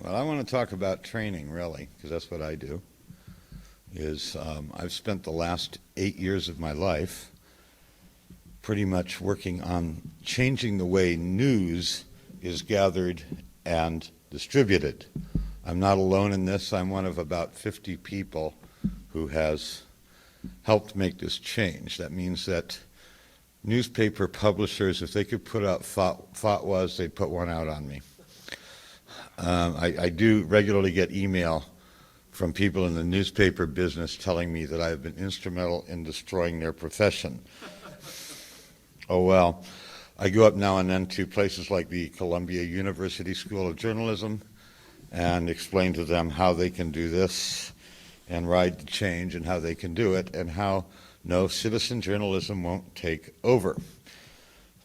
Well, I want to talk about training, really, because that's what I do. I've spent the last 8 years of my life pretty much working on changing the way news is gathered and distributed. I'm not alone in this. I'm one of about 50 people who has helped make this change. That means that newspaper publishers, if they could put out fatwas, they'd put one out on me. I do regularly get email from people in the newspaper business telling me that I have been instrumental in destroying their profession. Oh well, I go up now and then to places like the Columbia University School of Journalism and explain to them how they can do this and ride the change and how they can do it and how no, citizen journalism won't take over,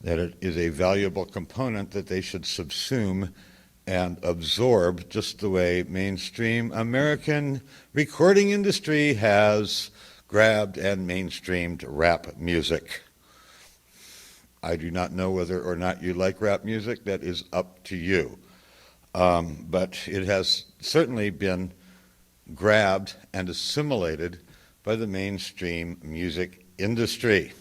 that it is a valuable component that they should subsume and absorb just the way mainstream American recording industry has grabbed and mainstreamed rap music. I do not know whether or not you like rap music. That is up to you. But it has certainly been grabbed and assimilated by the mainstream music industry.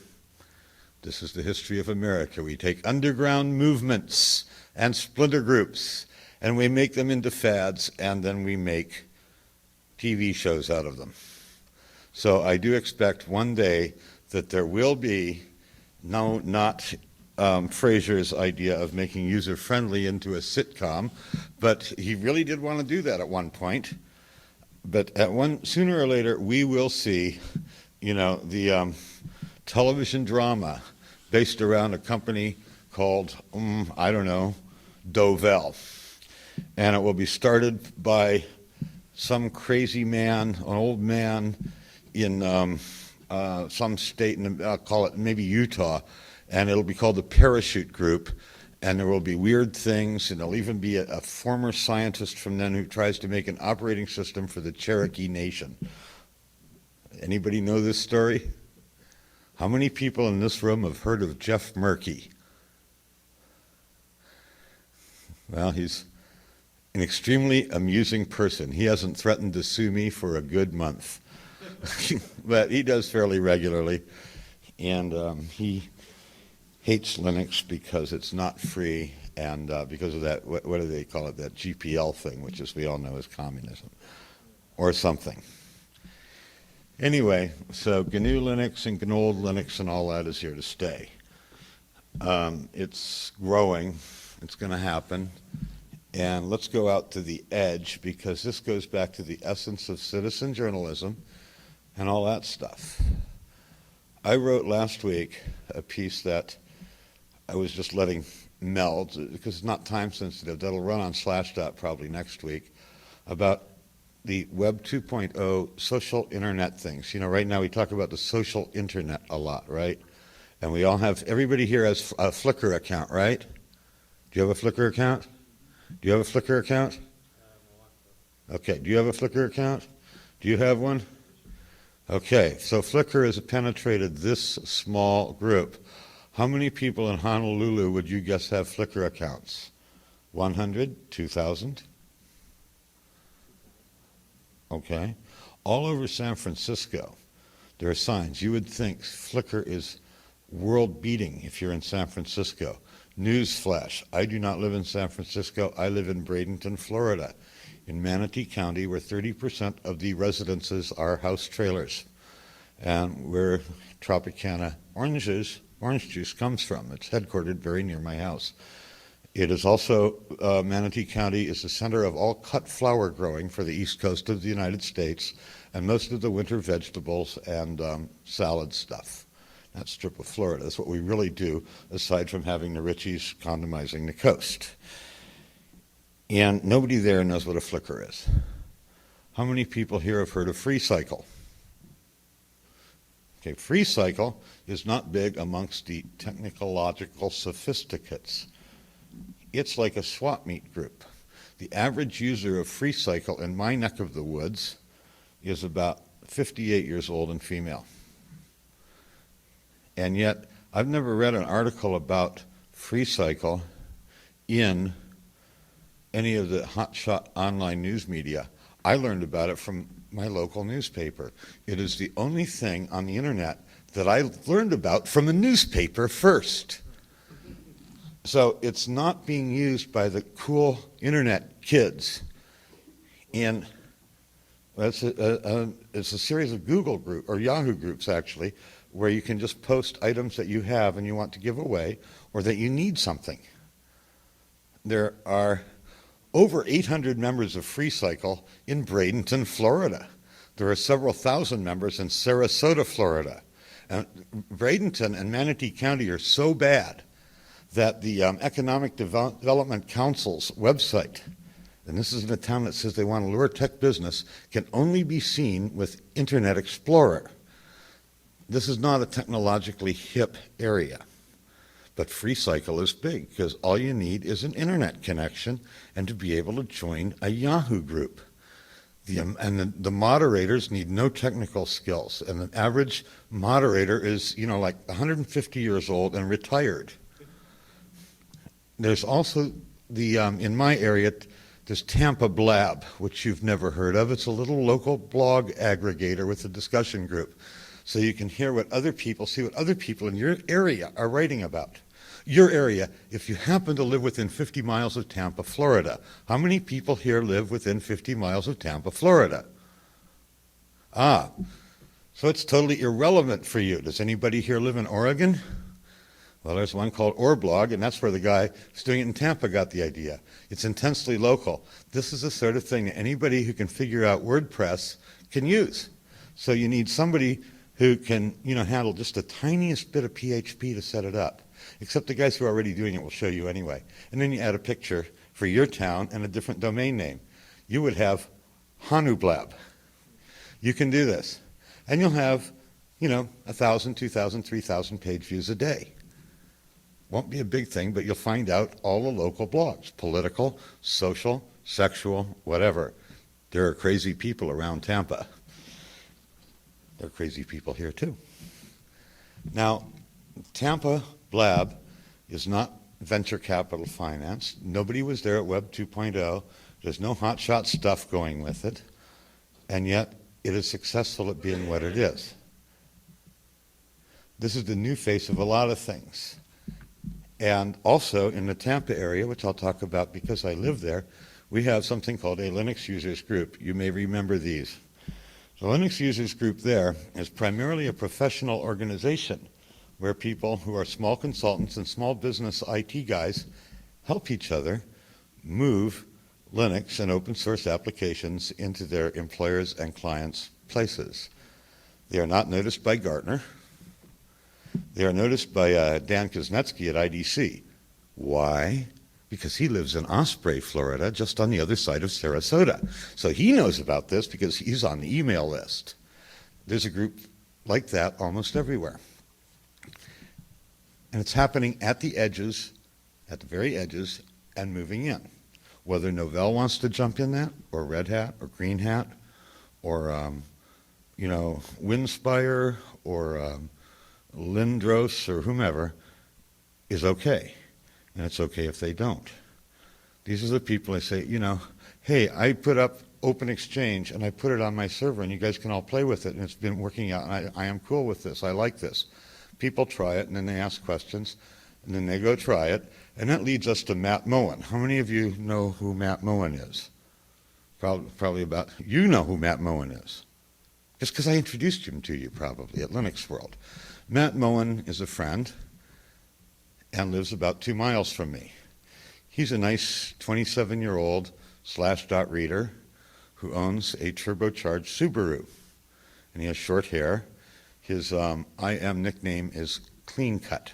This is the history of America. We take underground movements and splinter groups and we make them into fads, and then we make TV shows out of them. So I do expect one day that there will be, no, not Fraser's idea of making user-friendly into a sitcom, but he really did want to do that at one point. But sooner or later, we will see, the television drama based around a company called, Dovell. And it will be started by some crazy man, an old man in some state, I'll call it maybe Utah, and it'll be called the Parachute Group. And there will be weird things, and there'll even be a former scientist from then who tries to make an operating system for the Cherokee Nation. Anybody know this story? How many people in this room have heard of Jeff Murky? Well, he's an extremely amusing person. He hasn't threatened to sue me for a good month. But he does fairly regularly. And he hates Linux because it's not free and because of that, what do they call it, that GPL thing, which as we all know is communism or something. Anyway, so GNU Linux and GNOLD Linux and all that is here to stay. It's growing. It's going to happen. And let's go out to the edge, because this goes back to the essence of citizen journalism and all that stuff. I wrote last week a piece that I was just letting meld, because it's not time sensitive. That'll run on Slashdot probably next week, about the Web 2.0 social internet things. Right now we talk about the social internet a lot, right? And we all have, everybody here has a Flickr account, right? Do you have a Flickr account? Do you have a Flickr account? Okay, do you have a Flickr account? Do you have one? Okay, so Flickr has penetrated this small group. How many people in Honolulu would you guess have Flickr accounts? 100? 2,000? Okay. All over San Francisco, there are signs. You would think Flickr is world-beating if you're in San Francisco. Newsflash, I do not live in San Francisco. I live in Bradenton, Florida, in Manatee County, where 30% of the residences are house trailers, and where Tropicana orange juice comes from. It's headquartered very near my house. It is also, Manatee County is the center of all cut flower growing for the east coast of the United States, and most of the winter vegetables and salad stuff. That strip of Florida. That's what we really do, aside from having the Richies condomizing the coast. And nobody there knows what a Flickr is. How many people here have heard of FreeCycle? Okay, FreeCycle is not big amongst the technological sophisticates. It's like a swap meet group. The average user of FreeCycle in my neck of the woods is about 58 years old and female. And yet, I've never read an article about FreeCycle in any of the hotshot online news media. I learned about it from my local newspaper. It is the only thing on the internet that I learned about from a newspaper first. So it's not being used by the cool internet kids. And it's a series of Google group or Yahoo groups actually, where you can just post items that you have and you want to give away or that you need something. There are over 800 members of Free Cycle in Bradenton, Florida. There are several thousand members in Sarasota, Florida. And Bradenton and Manatee County are so bad that the Economic Development Council's website, and this is in a town that says they want to lure tech business, can only be seen with Internet Explorer. This is not a technologically hip area. But Free Cycle is big because all you need is an internet connection and to be able to join a Yahoo group. The moderators need no technical skills, and the average moderator is, like 150 years old and retired. There's also in my area, there's Tampa Blab, which you've never heard of. It's a little local blog aggregator with a discussion group. So you can hear what other people, see what other people in your area are writing about. Your area, if you happen to live within 50 miles of Tampa, Florida. How many people here live within 50 miles of Tampa, Florida? So it's totally irrelevant for you. Does anybody here live in Oregon? Well, there's one called Orblog, and that's where the guy who's doing it in Tampa got the idea. It's intensely local. This is the sort of thing that anybody who can figure out WordPress can use. So you need somebody who can, handle just the tiniest bit of PHP to set it up. Except the guys who are already doing it will show you anyway. And then you add a picture for your town and a different domain name. You would have Hanublab. You can do this. And you'll have, 1,000, 2,000, 3,000 page views a day. Won't be a big thing, but you'll find out all the local blogs, political, social, sexual, whatever. There are crazy people around Tampa. There are crazy people here too. Now, Tampa Blab is not venture capital finance. Nobody was there at Web 2.0. There's no hotshot stuff going with it. And yet, it is successful at being what it is. This is the new face of a lot of things. And also, in the Tampa area, which I'll talk about because I live there, we have something called a Linux users group. You may remember these. The Linux users group there is primarily a professional organization where people who are small consultants and small business IT guys help each other move Linux and open source applications into their employers' and clients' places. They are not noticed by Gartner. They are noticed by Dan Kuznetsky at IDC. Why? Because he lives in Osprey, Florida, just on the other side of Sarasota. So he knows about this because he's on the email list. There's a group like that almost everywhere. And it's happening at the edges, at the very edges, and moving in. Whether Novell wants to jump in that, or Red Hat, or Green Hat, or, Windspire, or Lindros, or whomever, is okay. And it's okay if they don't. These are the people I say, hey, I put up Open Exchange, and I put it on my server, and you guys can all play with it, and it's been working out, and I am cool with this. I like this. People try it, and then they ask questions, and then they go try it, and that leads us to Matt Moen. How many of you know who Matt Moen is? Probably about, you know who Matt Moen is. Just because I introduced him to you probably at Linux World. Matt Moen is a friend and lives about 2 miles from me. He's a nice 27-year-old Slashdot reader who owns a turbocharged Subaru, and he has short hair. His IM nickname is Clean Cut,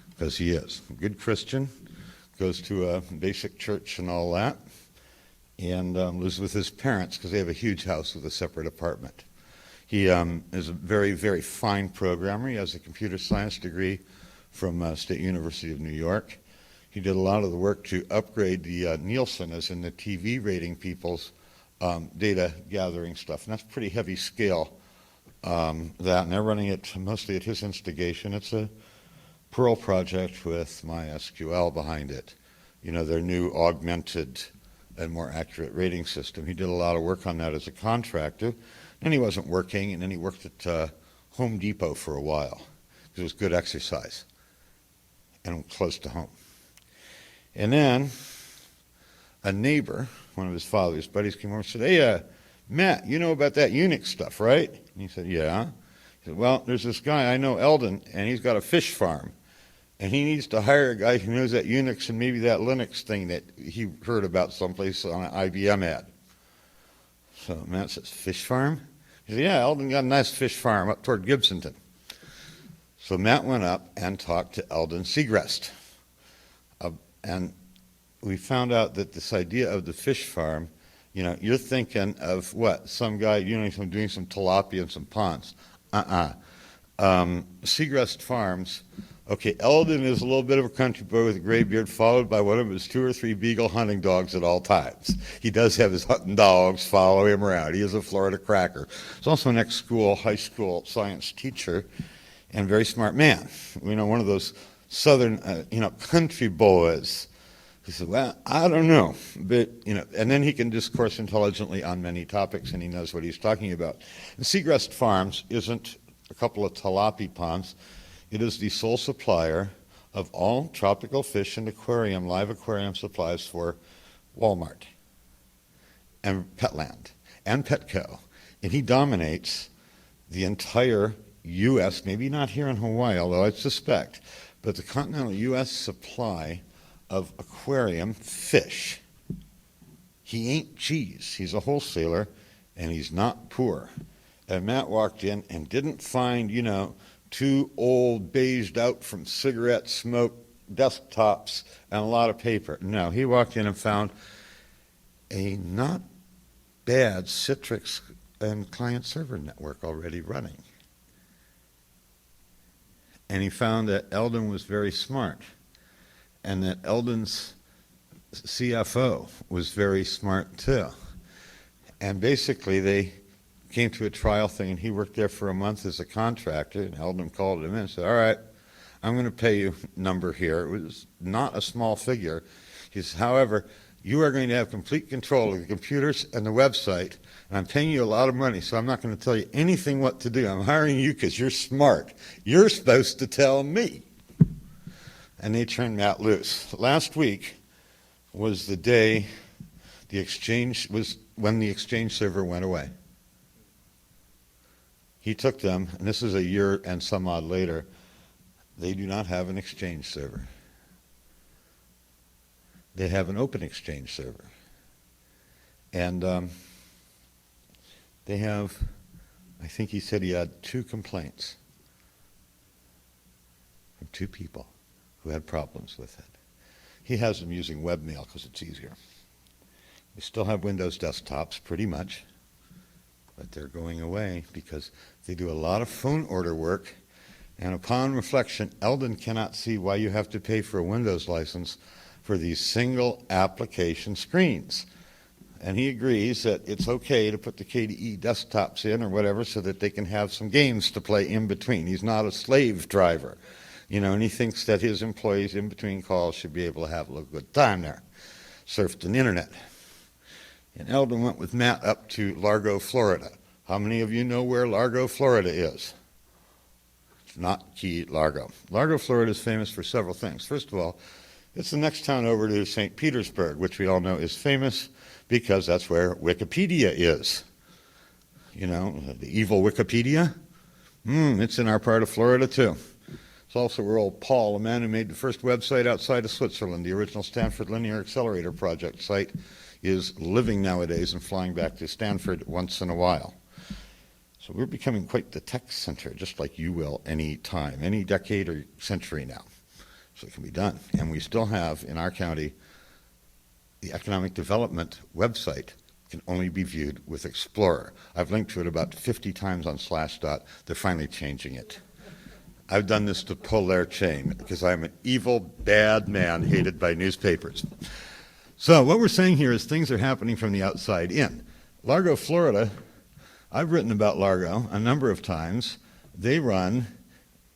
because he is a good Christian, goes to a basic church and all that, and lives with his parents because they have a huge house with a separate apartment. He is a very, very fine programmer. He has a computer science degree from State University of New York. He did a lot of the work to upgrade the Nielsen, as in the TV rating people's data gathering stuff, and that's pretty heavy scale. And they're running it mostly at his instigation. It's a Perl project with MySQL behind it. Their new augmented a more accurate rating system. He did a lot of work on that as a contractor. Then he wasn't working, and then he worked at Home Depot for a while. It was good exercise and close to home. And then a neighbor, one of his father's buddies, came over and said, "Hey, Matt, you know about that Unix stuff, right?" And he said, "Yeah." He said, "Well, there's this guy I know, Eldon, and he's got a fish farm. And he needs to hire a guy who knows that Unix and maybe that Linux thing that he heard about someplace on an IBM ad." So Matt says, "Fish farm?" He said, "Yeah, Eldon got a nice fish farm up toward Gibsonton." So Matt went up and talked to Eldon Segrest. And we found out that this idea of the fish farm, you know, you're thinking of what? Some guy, you know, doing some tilapia and some ponds. Segrest Farms. Okay, Eldon is a little bit of a country boy with a gray beard, followed by one of his 2 or 3 beagle hunting dogs at all times. He does have his hunting dogs follow him around. He is a Florida cracker. He's also an ex-school, high school science teacher and very smart man. You know, one of those southern, country boys. He said, "Well, I don't know," but, and then he can discourse intelligently on many topics, and he knows what he's talking about. And Segrest Farms isn't a couple of tilapia ponds. It is the sole supplier of all tropical fish and live aquarium supplies for Walmart and Petland and Petco. And he dominates the entire U.S., maybe not here in Hawaii, although I suspect, but the continental U.S. supply of aquarium fish. He ain't cheese. He's a wholesaler, and he's not poor. And Matt walked in and didn't find, 2 old, beiged out from cigarette smoke desktops and a lot of paper. No, he walked in and found a not bad Citrix and client-server network already running. And he found that Eldon was very smart, and that Eldon's CFO was very smart too. And basically they came to a trial thing, and he worked there for a month as a contractor, and Eldon called him in and said, "All right, I'm going to pay you a number here." It was not a small figure. He said, "However, you are going to have complete control of the computers and the website, and I'm paying you a lot of money, so I'm not going to tell you anything what to do. I'm hiring you because you're smart. You're supposed to tell me." And they turned Matt loose. Last week was the day when the Exchange server went away. He took them, and this is a year and some odd later. They do not have an Exchange server. They have an open Exchange server. And they have, I think he said he had 2 complaints from 2 people who had problems with it. He has them using webmail because it's easier. They still have Windows desktops, pretty much, but they're going away because they do a lot of phone order work, and upon reflection, Eldon cannot see why you have to pay for a Windows license for these single application screens. And he agrees that it's okay to put the KDE desktops in or whatever so that they can have some games to play in between. He's not a slave driver, and he thinks that his employees in between calls should be able to have a little good time there, surf the internet. And Eldon went with Matt up to Largo, Florida. How many of you know where Largo, Florida is? It's not Key Largo. Largo, Florida is famous for several things. First of all, it's the next town over to St. Petersburg, which we all know is famous because that's where Wikipedia is. The evil Wikipedia? It's in our part of Florida, too. It's also where old Paul, a man who made the first website outside of Switzerland, the original Stanford Linear Accelerator Project site, is living nowadays and flying back to Stanford once in a while. So we're becoming quite the tech center, just like you will any time, any decade or century now. So it can be done. And we still have, in our county, the economic development website can only be viewed with Explorer. I've linked to it about 50 times on Slashdot. They're finally changing it. I've done this to pull their chain because I'm an evil, bad man hated by newspapers. So what we're saying here is things are happening from the outside in. Largo, Florida, I've written about Largo a number of times. They run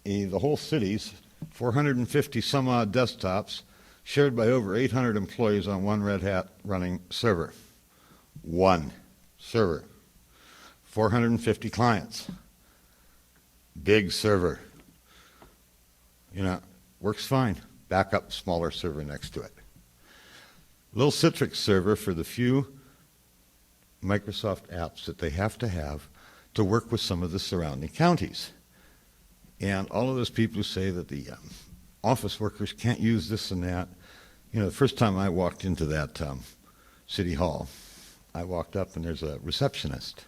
the whole city's 450 some odd desktops shared by over 800 employees on one Red Hat running server. One server. 450 clients. Big server. Works fine. Backup, smaller server next to it. Little Citrix server for the few Microsoft apps that they have to work with some of the surrounding counties. And all of those people who say that the office workers can't use this and that. The first time I walked into that city hall, I walked up and there's a receptionist.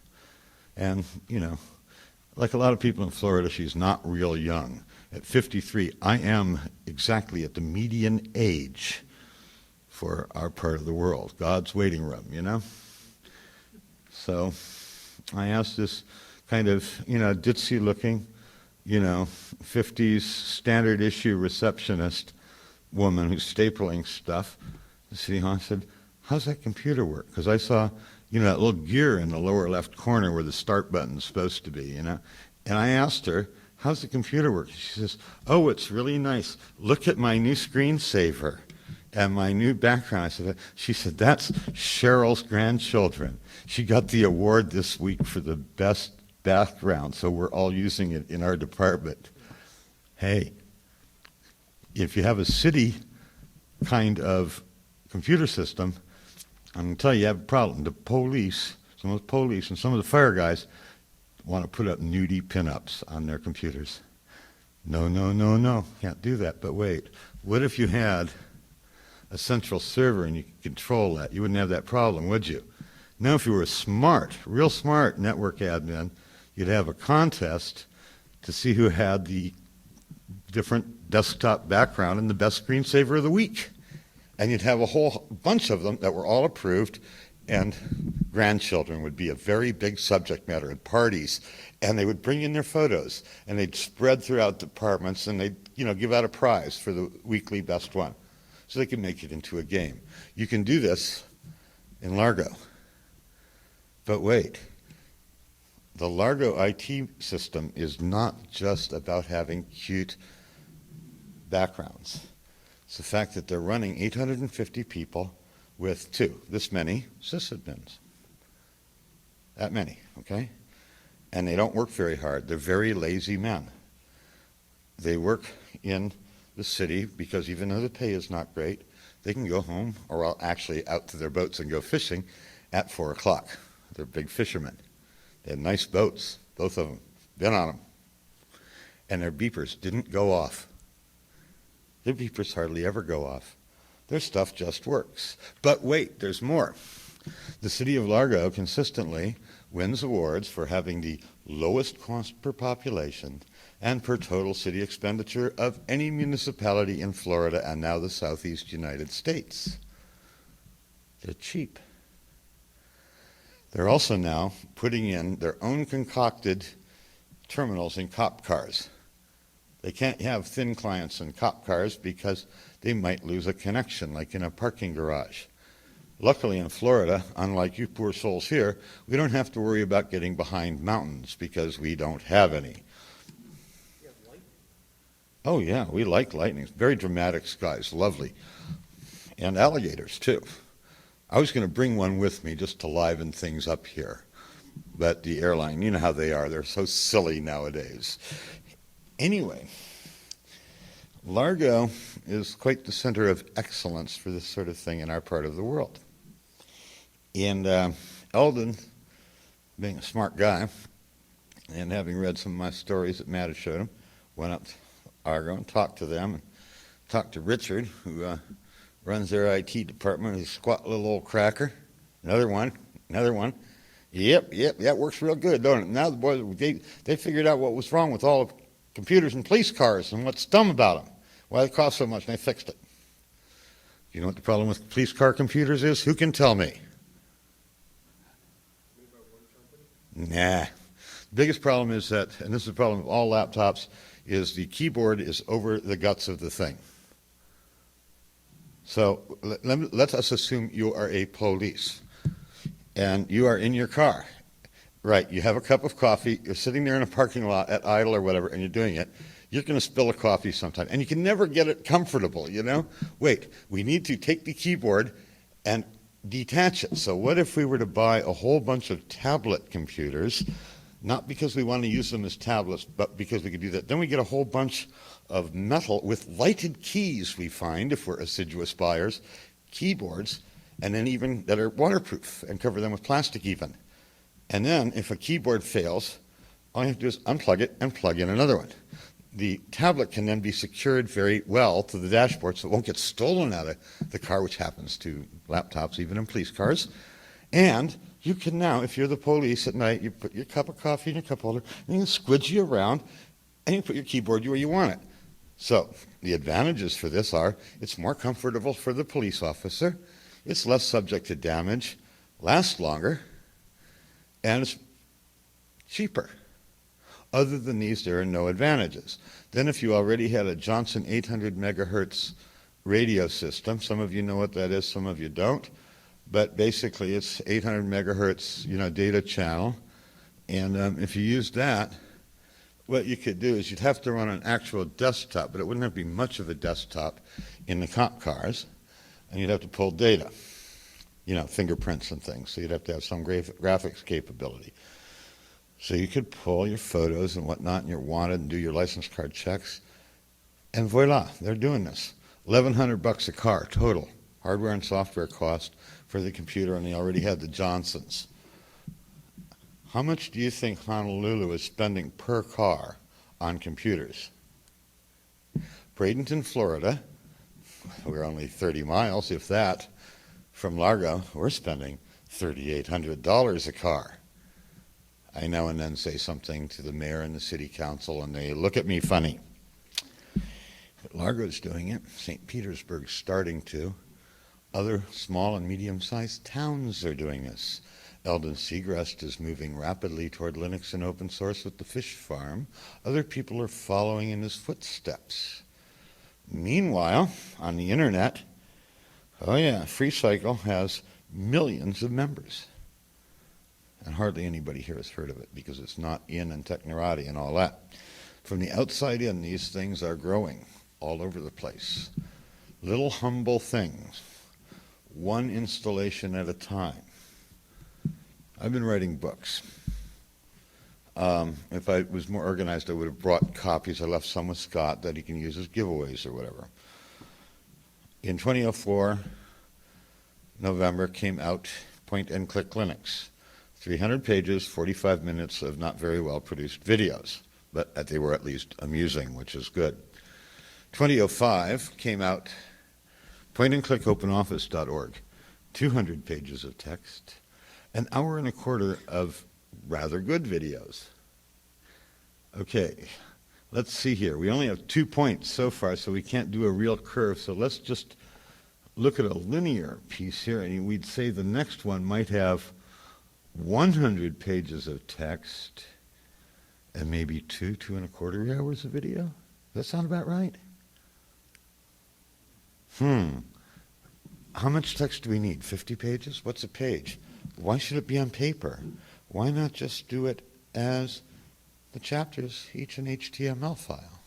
And, like a lot of people in Florida, she's not real young. At 53, I am exactly at the median age for our part of the world, God's waiting room, So I asked this kind of, ditzy looking, 50s standard issue receptionist woman who's stapling stuff. The city hall, I said, how's that computer work? Because I saw, that little gear in the lower left corner where the start button's supposed to be, And I asked her, how's the computer work? She says, oh, it's really nice. Look at my new screensaver and my new background. She said, that's Cheryl's grandchildren. She got the award this week for the best background, so we're all using it in our department. Hey, if you have a city kind of computer system, I'm going to tell you have a problem. The police, some of the police and some of the fire guys want to put up nudie pinups on their computers. No, can't do that. But wait, what if you had a central server and you could control that? You wouldn't have that problem, would you? Now, if you were a smart, real smart network admin, you'd have a contest to see who had the different desktop background and the best screensaver of the week. And you'd have a whole bunch of them that were all approved, and grandchildren would be a very big subject matter at parties. And they would bring in their photos, and they'd spread throughout departments, and they'd give out a prize for the weekly best one. So they could make it into a game. You can do this in Largo. But wait. The Largo IT system is not just about having cute backgrounds. It's the fact that they're running 850 people with this many sysadmins. That many, okay? And they don't work very hard. They're very lazy men. They work in the city because even though the pay is not great, they can go home or actually out to their boats and go fishing at 4 o'clock. They're big fishermen. They had nice boats, both of them. Been on them. And their beepers didn't go off. Their beepers hardly ever go off. Their stuff just works. But wait, there's more. The City of Largo consistently wins awards for having the lowest cost per population and per total city expenditure of any municipality in Florida and now the Southeast United States. They're cheap. They're also now putting in their own concocted terminals in cop cars. They can't have thin clients in cop cars because they might lose a connection, like in a parking garage. Luckily in Florida, unlike you poor souls here, we don't have to worry about getting behind mountains because we don't have any. You have light? Oh yeah, we like lightning. Very dramatic skies, lovely. And alligators too. I was going to bring one with me just to liven things up here. But the airline, you know how they are. They're so silly nowadays. Anyway, Largo is quite the center of excellence for this sort of thing in our part of the world. And Eldon, being a smart guy, and having read some of my stories that Matt had showed him, went up to Largo and talked to them, and talked to Richard, who runs their IT department. He's a squat little old cracker. Another one. Yep, that works real good, don't it? Now the boys, they figured out what was wrong with all the computers in police cars and what's dumb about them. Why they cost so much, and they fixed it. You know what the problem with police car computers is? Who can tell me? Nah. The biggest problem is that, and this is the problem of all laptops, is the keyboard is over the guts of the thing. So let us assume you are a police, and you are in your car. Right, you have a cup of coffee, you're sitting there in a parking lot at idle or whatever, and you're doing it. You're going to spill a coffee sometime, and you can never get it comfortable, you know? Wait, we need to take the keyboard and detach it. So what if we were to buy a whole bunch of tablet computers, not because we want to use them as tablets, but because we could do that. Then we get a whole bunch of metal with lighted keys, we find, if we're assiduous buyers, keyboards, and then even that are waterproof and cover them with plastic even. And then if a keyboard fails, all you have to do is unplug it and plug in another one. The tablet can then be secured very well to the dashboard so it won't get stolen out of the car, which happens to laptops, even in police cars. And you can now, if you're the police at night, you put your cup of coffee in your cup holder, and you can squidgy around, and you put your keyboard where you want it. So the advantages for this are it's more comfortable for the police officer, it's less subject to damage, lasts longer, and it's cheaper. Other than these, there are no advantages. Then if you already had a Johnson 800 megahertz radio system, some of you know what that is, some of you don't, but basically it's 800 megahertz, data channel. And if you use that, what you could do is you'd have to run an actual desktop, but it wouldn't have to be much of a desktop in the cop cars, and you'd have to pull data, fingerprints and things, so you'd have to have some graphics capability. So you could pull your photos and whatnot, and you're wanted, and do your license card checks, and voila, they're doing this. $1,100 a car total, hardware and software cost for the computer, and they already had the Johnsons. How much do you think Honolulu is spending per car on computers? Bradenton, Florida, we're only 30 miles, if that, from Largo, we're spending $3,800 a car. I now and then say something to the mayor and the city council, and they look at me funny. But Largo's doing it. St. Petersburg's starting to. Other small and medium-sized towns are doing this. Eldon Segrest is moving rapidly toward Linux and open source with the fish farm. Other people are following in his footsteps. Meanwhile, on the internet, FreeCycle has millions of members. And hardly anybody here has heard of it because it's not in and Technorati and all that. From the outside in, these things are growing all over the place. Little humble things, one installation at a time. I've been writing books. If I was more organized, I would have brought copies. I left some with Scott that he can use as giveaways or whatever. In 2004, November, came out Point and Click Linux. 300 pages, 45 minutes of not very well produced videos, but they were at least amusing, which is good. 2005 came out pointandclickopenoffice.org, 200 pages of text, an hour and a quarter of rather good videos. Okay, let's see here. We only have 2 points so far, so we can't do a real curve, so let's just look at a linear piece here, and we'd say the next one might have 100 pages of text and maybe 2.25 hours of video. Does that sound about right? How much text do we need? 50 pages? What's a page? Why should it be on paper? Why not just do it as the chapters, each an HTML file?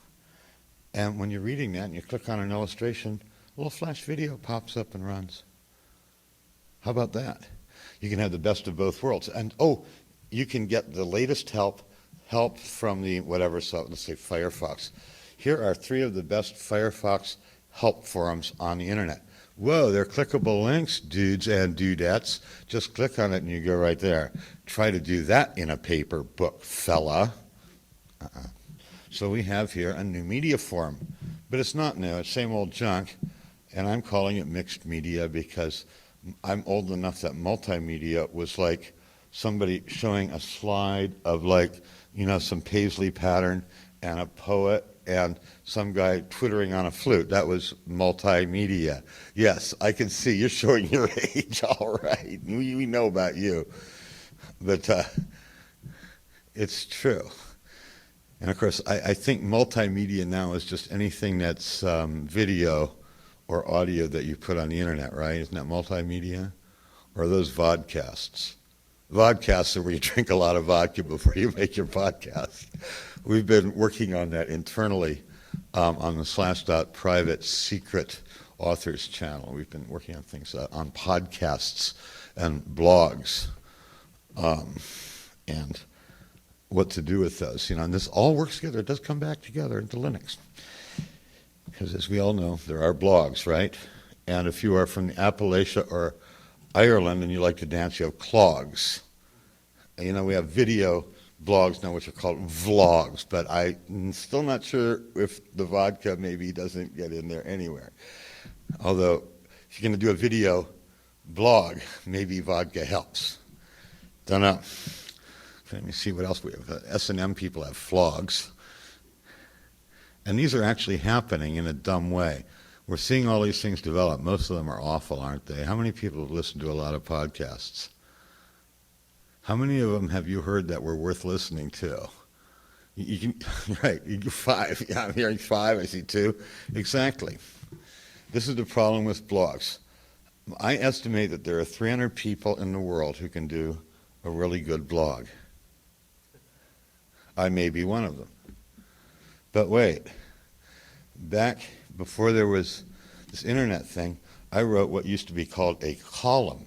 And when you're reading that and you click on an illustration, a little flash video pops up and runs. How about that? You can have the best of both worlds. And, you can get the latest help from the whatever, so let's say Firefox. Here are 3 of the best Firefox help forums on the internet. Whoa, they're clickable links, dudes and dudettes. Just click on it and you go right there. Try to do that in a paper book, fella. So we have here a new media forum. But it's not new, it's same old junk. And I'm calling it mixed media because I'm old enough that multimedia was like somebody showing a slide of some paisley pattern and a poet and some guy twittering on a flute. That was multimedia. Yes, I can see you're showing your age, all right. We know about you. But it's true. And of course, I think multimedia now is just anything that's video or audio that you put on the internet, right? Isn't that multimedia? Or are those vodcasts? vodcasts are where you drink a lot of vodka before you make your podcast. We've been working on that internally on the Slash.private secret authors channel. We've been working on things on podcasts and blogs and what to do with those. And this all works together. It does come back together into Linux. Because as we all know, there are blogs, right? And if you are from Appalachia or Ireland and you like to dance, you have clogs. And, we have video blogs now, which are called vlogs, but I'm still not sure if the vodka maybe doesn't get in there anywhere. Although, if you're going to do a video blog, maybe vodka helps. Don't know. Let me see what else we have. S&M people have flogs. And these are actually happening in a dumb way. We're seeing all these things develop. Most of them are awful, aren't they? How many people have listened to a lot of podcasts? How many of them have you heard that were worth listening to? Right, 5. Yeah, I'm hearing 5. I see 2. Exactly. This is the problem with blogs. I estimate that there are 300 people in the world who can do a really good blog. I may be one of them. But wait, back before there was this internet thing, I wrote what used to be called a column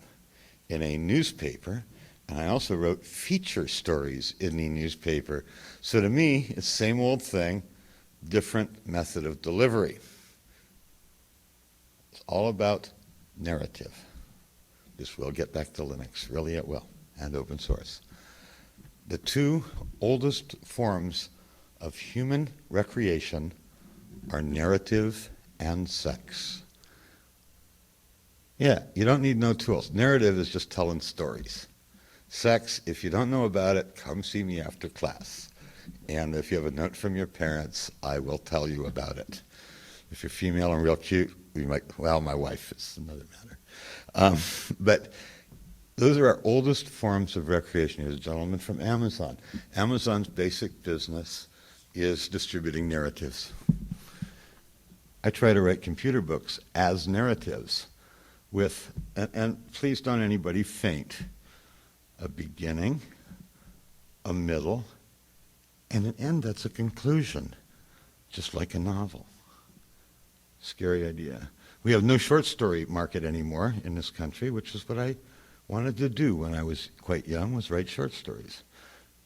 in a newspaper, and I also wrote feature stories in the newspaper. So to me, it's the same old thing, different method of delivery. It's all about narrative. This will get back to Linux, really it will, and open source. The 2 oldest forms of human recreation are narrative and sex. Yeah, you don't need no tools. Narrative is just telling stories. Sex, if you don't know about it, come see me after class. And if you have a note from your parents, I will tell you about it. If you're female and real cute, my wife is another matter. But those are our oldest forms of recreation. Here's a gentleman from Amazon. Amazon's basic business is distributing narratives. I try to write computer books as narratives with, and please don't anybody faint, a beginning, a middle, and an end that's a conclusion, just like a novel. Scary idea. We have no short story market anymore in this country, which is what I wanted to do when I was quite young, was write short stories.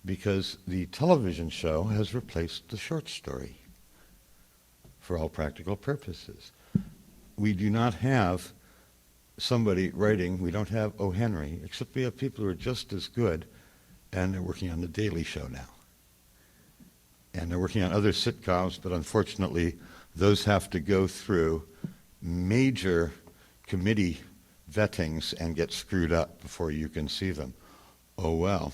Because the television show has replaced the short story for all practical purposes. We do not have somebody writing, we don't have O. Henry, except we have people who are just as good, and they're working on The Daily Show now. And they're working on other sitcoms, but unfortunately, those have to go through major committee vettings and get screwed up before you can see them. Oh well.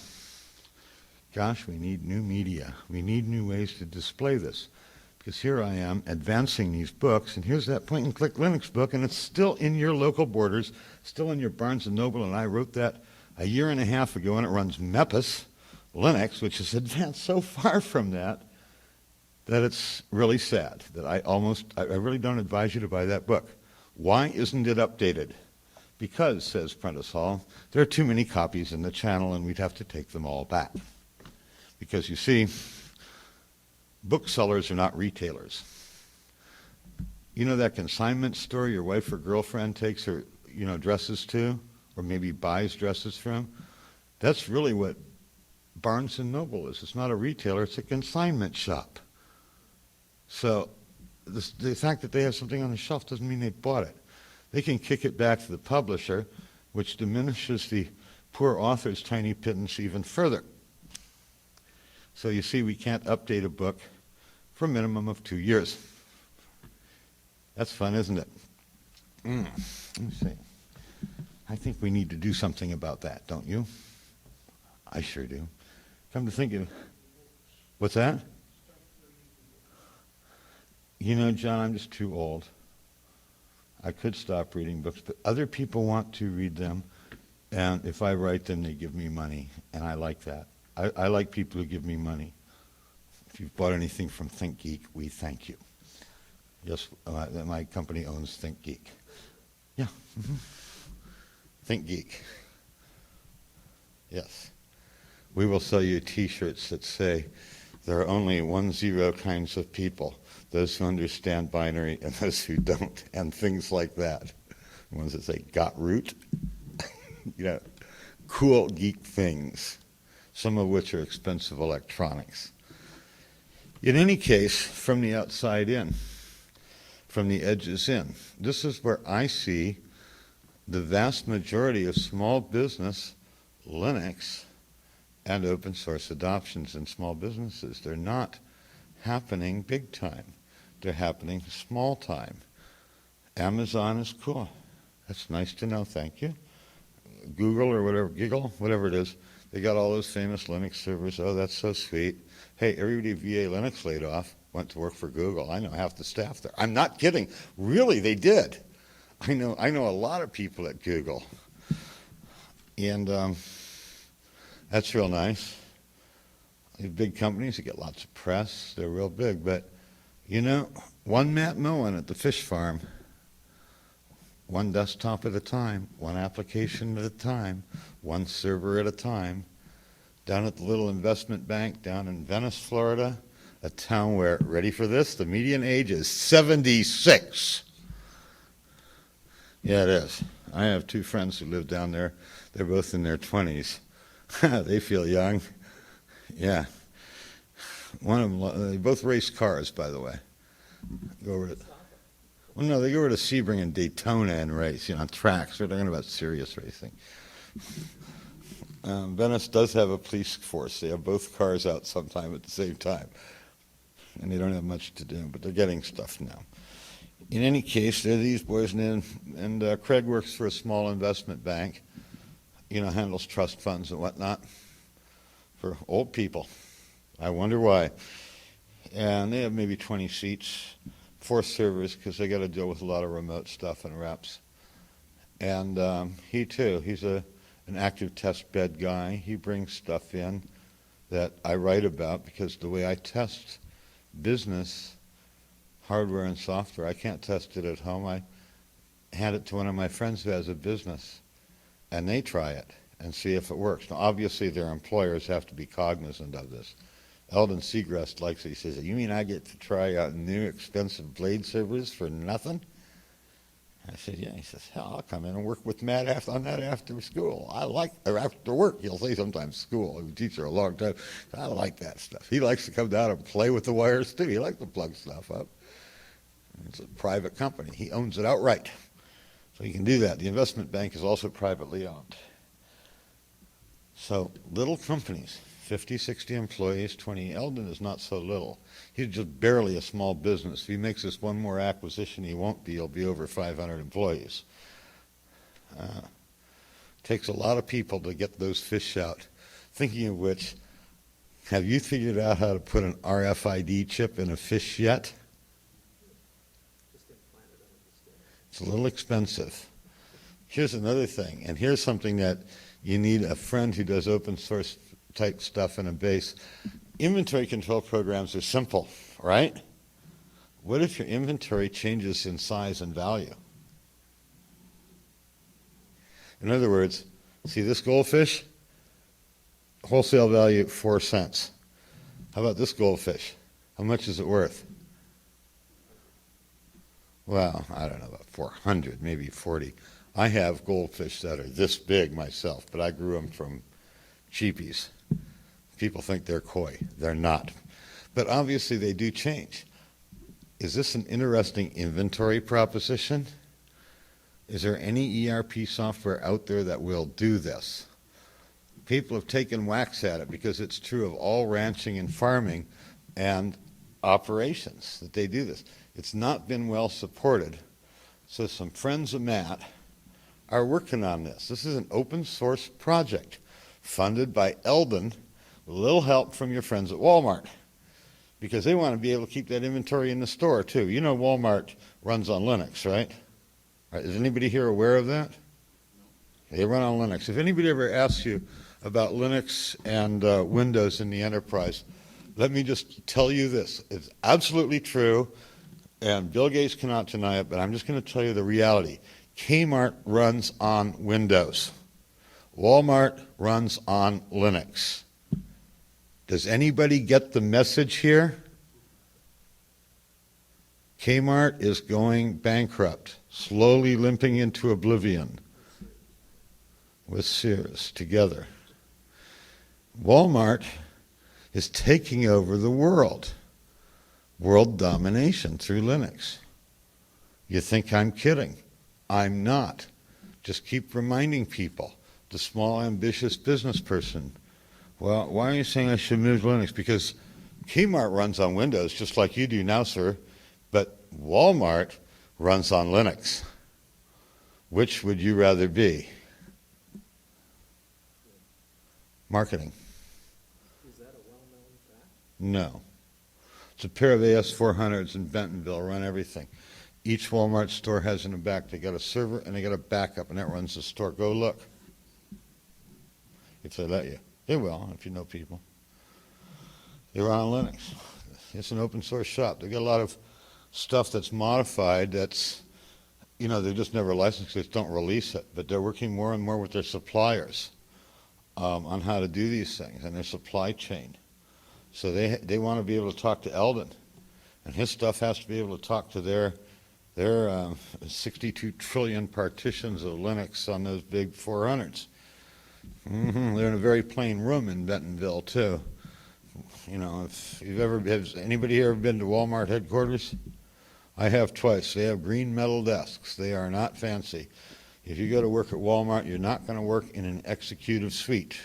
Gosh, we need new media. We need new ways to display this. Because here I am advancing these books, and here's that point-and-click Linux book, and it's still in your local borders, still in your Barnes & Noble, and I wrote that a year and a half ago, and it runs Mepis Linux, which has advanced so far from that it's really sad that I really don't advise you to buy that book. Why isn't it updated? Because, says Prentice Hall, there are too many copies in the channel, and we'd have to take them all back. Because you see, booksellers are not retailers. You know that consignment store your wife or girlfriend takes her, dresses to, or maybe buys dresses from? That's really what Barnes & Noble is. It's not a retailer, it's a consignment shop. So the fact that they have something on the shelf doesn't mean they bought it. They can kick it back to the publisher, which diminishes the poor author's tiny pittance even further. So you see, we can't update a book for a minimum of 2 years. That's fun, isn't it? Let me see. I think we need to do something about that, don't you? I sure do. Come to think of it. What's that? John, I'm just too old. I could stop reading books, but other people want to read them, and if I write them, they give me money, and I like that. I like people who give me money. If you've bought anything from ThinkGeek, we thank you. Yes, my company owns ThinkGeek. Yeah. ThinkGeek. Yes. We will sell you T-shirts that say, there are only 10 kinds of people, those who understand binary and those who don't, and things like that. Ones that say, got root? You know, cool geek things, some of which are expensive electronics. In any case, from the outside in, from the edges in, this is where I see the vast majority of small business Linux and open source adoptions in small businesses. They're not happening big time. They're happening small time. Amazon is cool. That's nice to know, thank you. Google or whatever, Giggle, whatever it is, they got all those famous Linux servers. Oh, that's so sweet. Hey, everybody VA Linux laid off, went to work for Google. I know half the staff there. I'm not kidding. Really, they did. I know a lot of people at Google. And that's real nice. These big companies, you get lots of press. They're real big. But, you know, one Matt Moen at the fish farm, one desktop at a time, one application at a time, one server at a time, down at the little investment bank down in Venice, Florida, a town where, ready for this, the median age is 76. Yeah, it is. I have two friends who live down there. They're both in their 20s. They feel young. Yeah. One of them, they both race cars, by the way. Go over to, well, no, they go over to Sebring and Daytona and race, you know, on tracks. We're talking about serious racing. Venice does have a police force. They have both cars out sometime at the same time. And they don't have much to do, but they're getting stuff now. In any case, there are these boys, and Craig works for a small investment bank, you know, handles trust funds and whatnot for old people. I wonder why. And they have maybe 20 seats, 4 servers, because they got to deal with a lot of remote stuff and reps. And he too, he's an active test bed guy. He brings stuff in that I write about, because the way I test business hardware and software, I can't test it at home. I hand it to one of my friends who has a business, and they try it and see if it works. Now, obviously, their employers have to be cognizant of this. Eldon Segrest likes it. He says, you mean I get to try out new expensive blade servers for nothing? I said, yeah. He says, hell, I'll come in and work with Matt on that after school. Or after work. He'll say sometimes school. He was a teacher a long time. I like that stuff. He likes to come down and play with the wires, too. He likes to plug stuff up. It's a private company. He owns it outright. So he can do that. The investment bank is also privately owned. So little companies, 50, 60 employees, 20. Eldon is not so little. He's just barely a small business. If he makes this one more acquisition, he won't be. He'll be over 500 employees. Takes a lot of people to get those fish out. Thinking of which, have you figured out how to put an RFID chip in a fish yet? It's a little expensive. Here's another thing, and here's something that you need a friend who does open source type stuff in a base. Inventory control programs are simple, right? What if your inventory changes in size and value? In other words, see this goldfish? Wholesale value, 4 cents. How about this goldfish? How much is it worth? Well, I don't know, about 400, maybe 40. I have goldfish that are this big myself, but I grew them from cheapies. People think they're koi. They're not. But obviously they do change. Is this an interesting inventory proposition? Is there any ERP software out there that will do this? People have taken whacks at it because it's true of all ranching and farming and operations that they do this. It's not been well supported. So some friends of Matt are working on this. This is an open source project funded by Eldon with a little help from your friends at Walmart, because they want to be able to keep that inventory in the store too. You know Walmart runs on Linux, right? Is anybody here aware of that? They run on Linux. If anybody ever asks you about Linux and Windows in the enterprise, let me just tell you this. It's absolutely true, and Bill Gates cannot deny it, but I'm just going to tell you the reality. Kmart runs on Windows. Walmart runs on Linux. Does anybody get the message here? Kmart is going bankrupt, slowly limping into oblivion with Sears together. Walmart is taking over the world. World domination through Linux. You think I'm kidding? I'm not. Just keep reminding people. The small, ambitious business person. Well, why are you saying I should move to Linux? Because Kmart runs on Windows, just like you do now, sir. But Walmart runs on Linux. Which would you rather be? Marketing. Is that a well-known fact? No. It's a pair of AS400s in Bentonville, run everything. Each Walmart store has in the back, they got a server and they got a backup, and that runs the store. Go look. If they let you. They will, if you know people. They run on Linux. It's an open source shop. They got a lot of stuff that's modified that's, they just never licensed it, don't release it. But they're working more and more with their suppliers on how to do these things and their supply chain. So they want to be able to talk to Eldon. And his stuff has to be able to talk to their 62 trillion partitions of Linux on those big 400s. They're in a very plain room in Bentonville, too. If has anybody here ever been to Walmart headquarters? I have twice. They have green metal desks. They are not fancy. If you go to work at Walmart, you're not going to work in an executive suite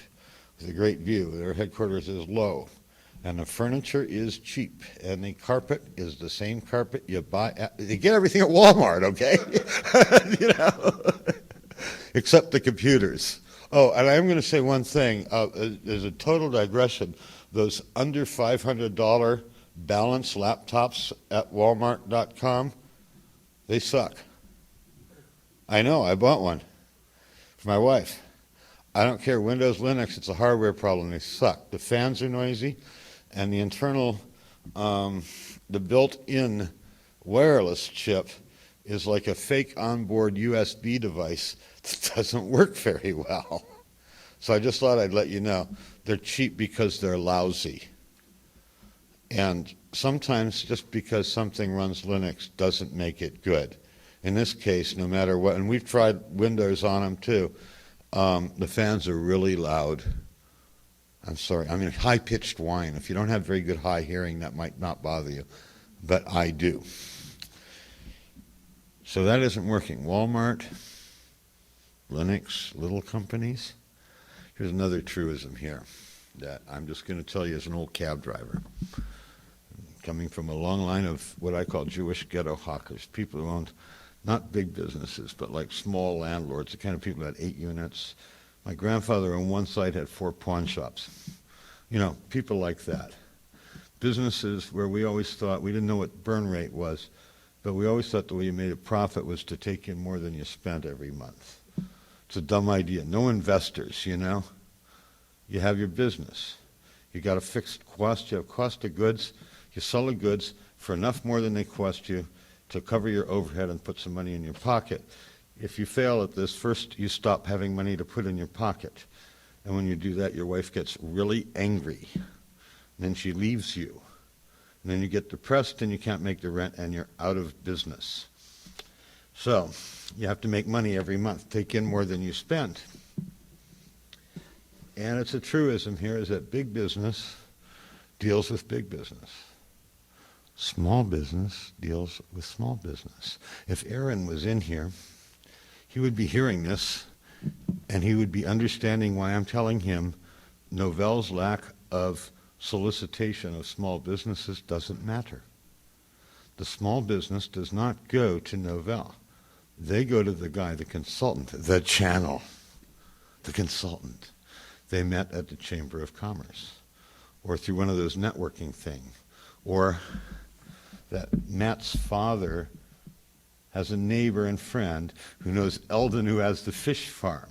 with a great view. Their headquarters is low. And the furniture is cheap, and the carpet is the same carpet you buy. You get everything at Walmart, okay? Except the computers. Oh, and I'm going to say one thing. There's a total digression. Those under $500 balanced laptops at Walmart.com, they suck. I know. I bought one for my wife. I don't care. Windows, Linux, it's a hardware problem. They suck. The fans are noisy. And the internal, the built-in wireless chip is like a fake onboard USB device that doesn't work very well. So I just thought I'd let you know. They're cheap because they're lousy. And sometimes just because something runs Linux doesn't make it good. In this case, no matter what, and we've tried Windows on them too, the fans are really loud. I'm sorry, high-pitched whine. If you don't have very good high hearing, that might not bother you, but I do. So that isn't working. Walmart, Linux, little companies. Here's another truism here that I'm just going to tell you as an old cab driver, coming from a long line of what I call Jewish ghetto hawkers, people who owned not big businesses, but like small landlords, the kind of people that had 8 units. My grandfather on one side had 4 pawn shops. People like that. Businesses where we always thought, we didn't know what burn rate was, but we always thought the way you made a profit was to take in more than you spent every month. It's a dumb idea. No investors, You have your business. You got a fixed cost. You have cost of goods. You sell the goods for enough more than they cost you to cover your overhead and put some money in your pocket. If you fail at this, first you stop having money to put in your pocket. And when you do that, your wife gets really angry. And then she leaves you. And then you get depressed and you can't make the rent and you're out of business. So you have to make money every month, take in more than you spend. And it's a truism here is that big business deals with big business. Small business deals with small business. If Aaron was in here, he would be hearing this, and he would be understanding why I'm telling him Novell's lack of solicitation of small businesses doesn't matter. The small business does not go to Novell. They go to the guy, the consultant, the channel, the consultant. They met at the Chamber of Commerce, or through one of those networking things, or that Matt's father has a neighbor and friend who knows Eldon who has the fish farm.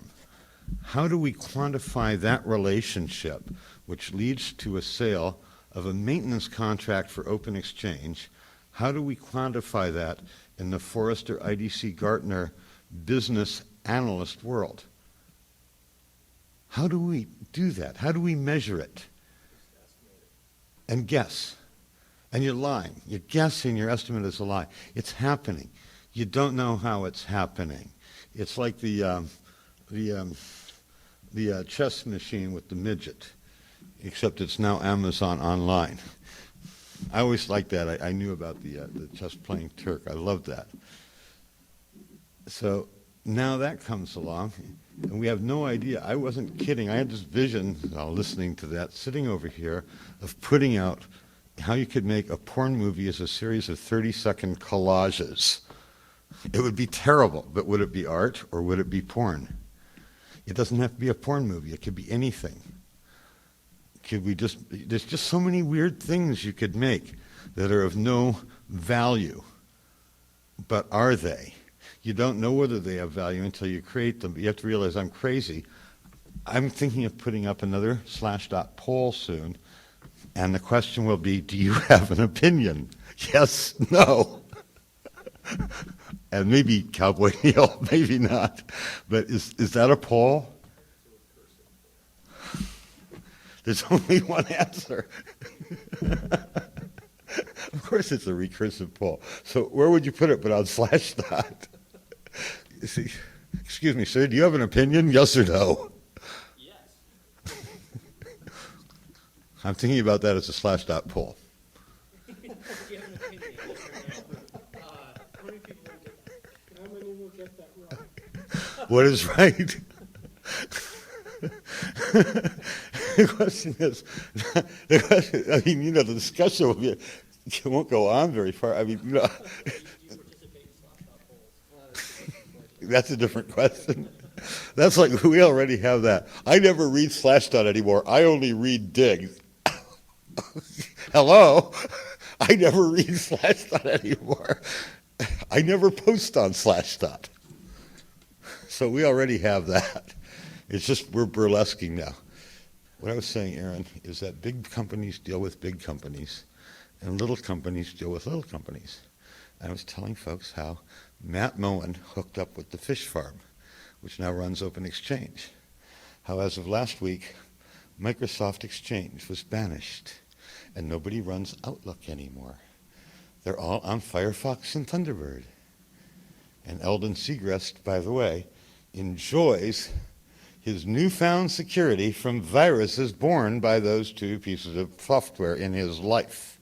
How do we quantify that relationship, which leads to a sale of a maintenance contract for open exchange? How do we quantify that in the Forrester IDC Gartner business analyst world? How do we do that? How do we measure it? Just estimate it. And guess. And you're lying. You're guessing your estimate is a lie. It's happening. You don't know how it's happening. It's like the chess machine with the midget, except it's now Amazon online. I always liked that. I knew about the chess playing Turk. I loved that. So now that comes along, and we have no idea. I wasn't kidding. I had this vision, while listening to that, sitting over here, of putting out how you could make a porn movie as a series of 30-second collages. It would be terrible, but would it be art or would it be porn? It doesn't have to be a porn movie. It could be anything. There's just so many weird things you could make that are of no value. But are they? You don't know whether they have value until you create them. But you have to realize I'm crazy. I'm thinking of putting up another Slashdot poll soon. And the question will be, do you have an opinion? Yes, no. And maybe Cowboy Neil, maybe not. But is that a poll? There's only one answer. Of course it's a recursive poll. So where would you put it but on Slashdot? You see, excuse me, sir, do you have an opinion? Yes or no? Yes. I'm thinking about that as a Slashdot poll. Do you have an opinion? Yes or no? How many people will get that? How many will get that wrong? What is right? The question is, I mean, you know, the discussion will be, it won't go on very far. I mean, you know, Do you participate in Slashdot polls? that's a different question. That's like, we already have that. I never read Slashdot anymore. I only read Dig. Hello? I never read Slashdot anymore. I never post on Slashdot. So we already have that. It's just we're burlesquing now. What I was saying, Aaron, is that big companies deal with big companies, and little companies deal with little companies. And I was telling folks how Matt Moen hooked up with the fish farm, which now runs Open Exchange. How as of last week, Microsoft Exchange was banished, and nobody runs Outlook anymore. They're all on Firefox and Thunderbird. And Eldon Segrest, by the way, enjoys his newfound security from viruses born by those two pieces of software in his life,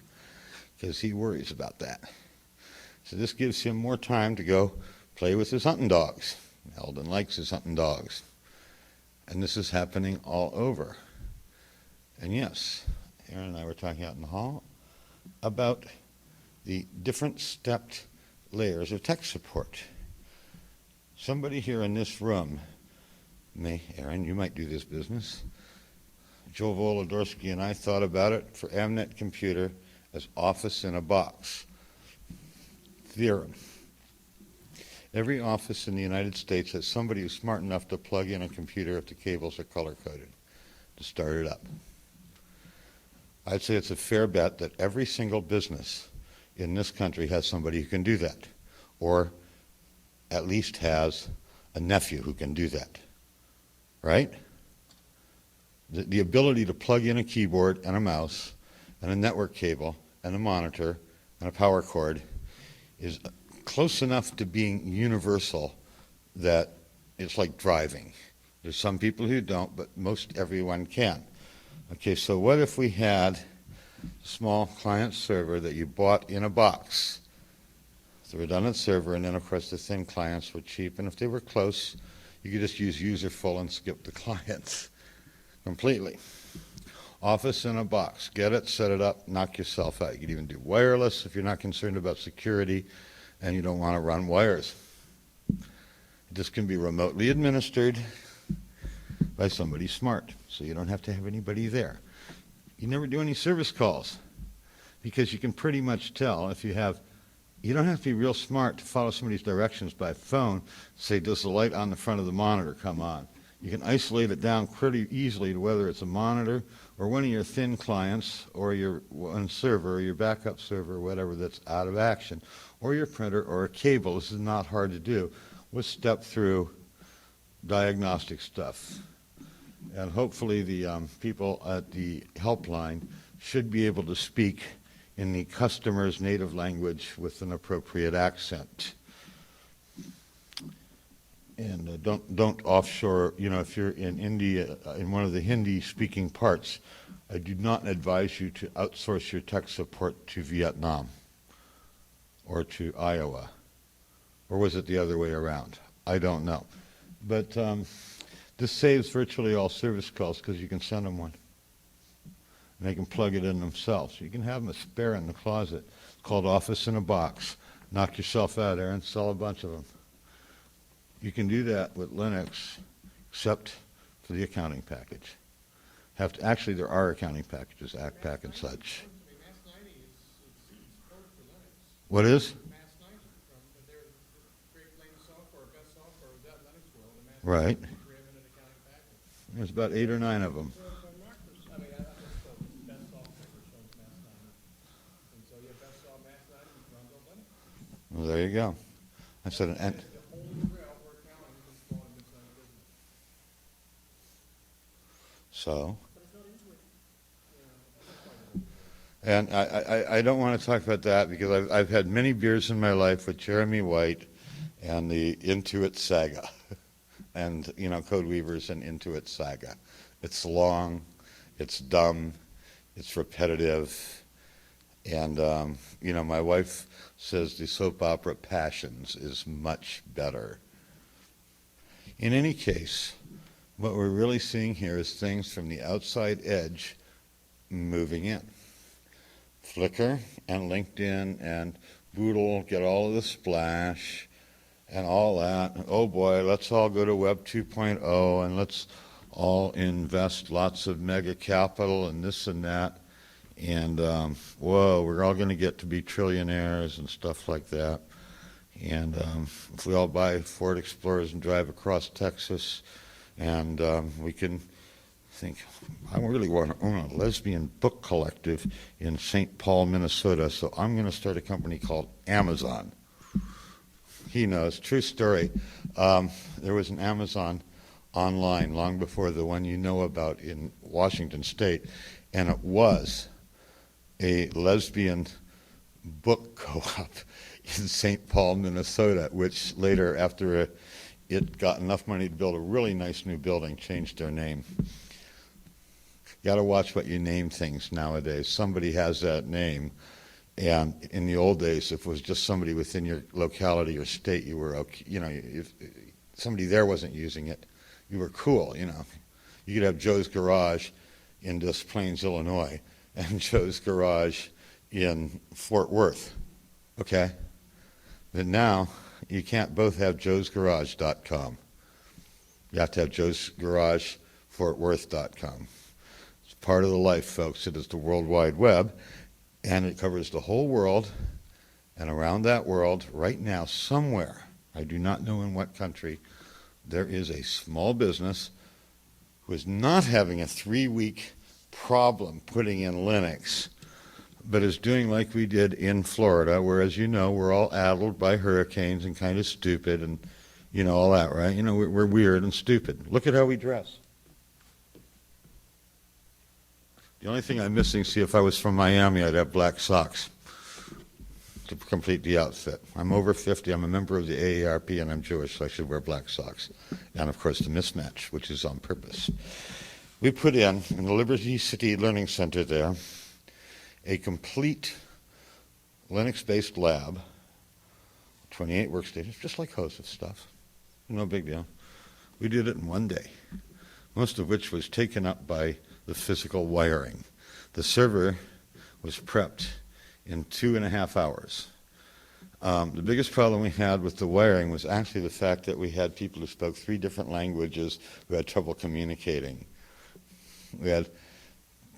because he worries about that. So this gives him more time to go play with his hunting dogs. Eldon likes his hunting dogs. And this is happening all over. And yes, Aaron and I were talking out in the hall about the different stepped layers of tech support. Somebody here in this room Aaron, you might do this business. Joe Volodorsky and I thought about it for Amnet Computer as Office in a Box. Theorem. Every office in the United States has somebody who's smart enough to plug in a computer if the cables are color-coded to start it up. I'd say it's a fair bet that every single business in this country has somebody who can do that, or at least has a nephew who can do that. Right? The ability to plug in a keyboard and a mouse and a network cable and a monitor and a power cord is close enough to being universal that it's like driving. There's some people who don't, but most everyone can. Okay, so what if we had a small client server that you bought in a box? The redundant server, and then of course the thin clients were cheap, and if they were close, you could just use userful and skip the clients completely. Office in a box. Get it, set it up, knock yourself out. You could even do wireless if you're not concerned about security and you don't want to run wires. This can be remotely administered by somebody smart, so you don't have to have anybody there. You never do any service calls because you can pretty much tell if you have. You don't have to be real smart to follow somebody's directions by phone. Say, does the light on the front of the monitor come on? You can isolate it down pretty easily to whether it's a monitor or one of your thin clients or your one server or your backup server or whatever that's out of action, or your printer or a cable. This is not hard to do. We'll step through diagnostic stuff. And hopefully the people at the helpline should be able to speak in the customer's native language with an appropriate accent. And don't offshore, if you're in India, in one of the Hindi-speaking parts, I do not advise you to outsource your tech support to Vietnam or to Iowa. Or was it the other way around? I don't know. But this saves virtually all service calls because you can send them one. And they can plug it in themselves. You can have them a spare in the closet. It's called Office in a Box. Knock yourself out there and sell a bunch of them. You can do that with Linux, except for the accounting package. Actually, there are accounting packages, ACPAC and such. What is? Right. There's about 8 or 9 of them. Well, there you go. I said, and I don't want to talk about that because I've had many beers in my life with Jeremy White and the Intuit saga, and Code Weavers and Intuit saga. It's long, it's dumb, it's repetitive, and my wife says the soap opera Passions is much better. In any case, what we're really seeing here is things from the outside edge moving in. Flickr and LinkedIn and Boodle get all of the splash and all that. Oh boy, let's all go to Web 2.0 and let's all invest lots of mega capital and this and that. And whoa, we're all going to get to be trillionaires and stuff like that. And if we all buy Ford Explorers and drive across Texas, and we can think, I really want to own a lesbian book collective in St. Paul, Minnesota, so I'm going to start a company called Amazon. He knows. True story. There was an Amazon online long before the one you know about in Washington State, and it was a lesbian book co-op in St. Paul, Minnesota, which later, after it got enough money to build a really nice new building, changed their name. You got to watch what you name things nowadays. Somebody has that name, and in the old days, if it was just somebody within your locality or state, you were okay. If somebody there wasn't using it, you were cool. You could have Joe's Garage in Des Plaines, Illinois, and Joe's Garage in Fort Worth. Okay, but now you can't both have joesgarage.com. You have to have joesgaragefortworth.com. It's part of the life, folks. It is the World Wide Web, and it covers the whole world. And around that world, right now, somewhere, I do not know in what country, there is a small business who is not having a 3-week problem putting in Linux, but is doing like we did in Florida, where, as you know, we're all addled by hurricanes and kind of stupid and, all that, right? We're weird and stupid. Look at how we dress. The only thing I'm missing, see, if I was from Miami, I'd have black socks to complete the outfit. I'm over 50, I'm a member of the AARP, and I'm Jewish, so I should wear black socks. And, of course, the mismatch, which is on purpose. We put in the Liberty City Learning Center there, a complete Linux-based lab, 28 workstations, just like hosts of stuff. No big deal. We did it in one day, most of which was taken up by the physical wiring. The server was prepped in 2.5 hours. The biggest problem we had with the wiring was actually the fact that we had people who spoke 3 different languages who had trouble communicating. We had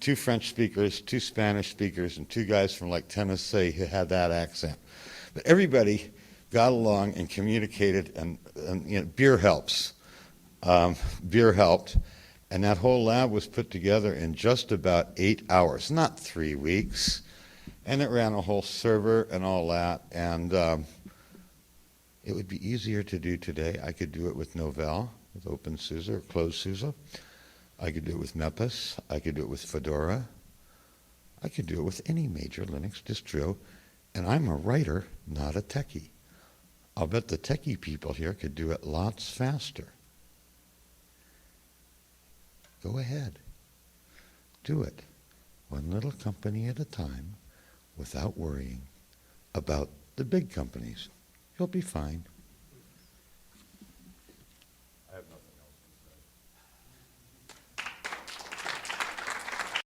2 French speakers, 2 Spanish speakers, and 2 guys from like Tennessee who had that accent. But everybody got along and communicated, and beer helps. Beer helped, and that whole lab was put together in just about 8 hours, not 3 weeks. And it ran a whole server and all that, and it would be easier to do today. I could do it with Novell, with OpenSUSE or CloseSUSE. I could do it with Mepis. I could do it with Fedora. I could do it with any major Linux distro. And I'm a writer, not a techie. I'll bet the techie people here could do it lots faster. Go ahead. Do it. One little company at a time without worrying about the big companies. You'll be fine.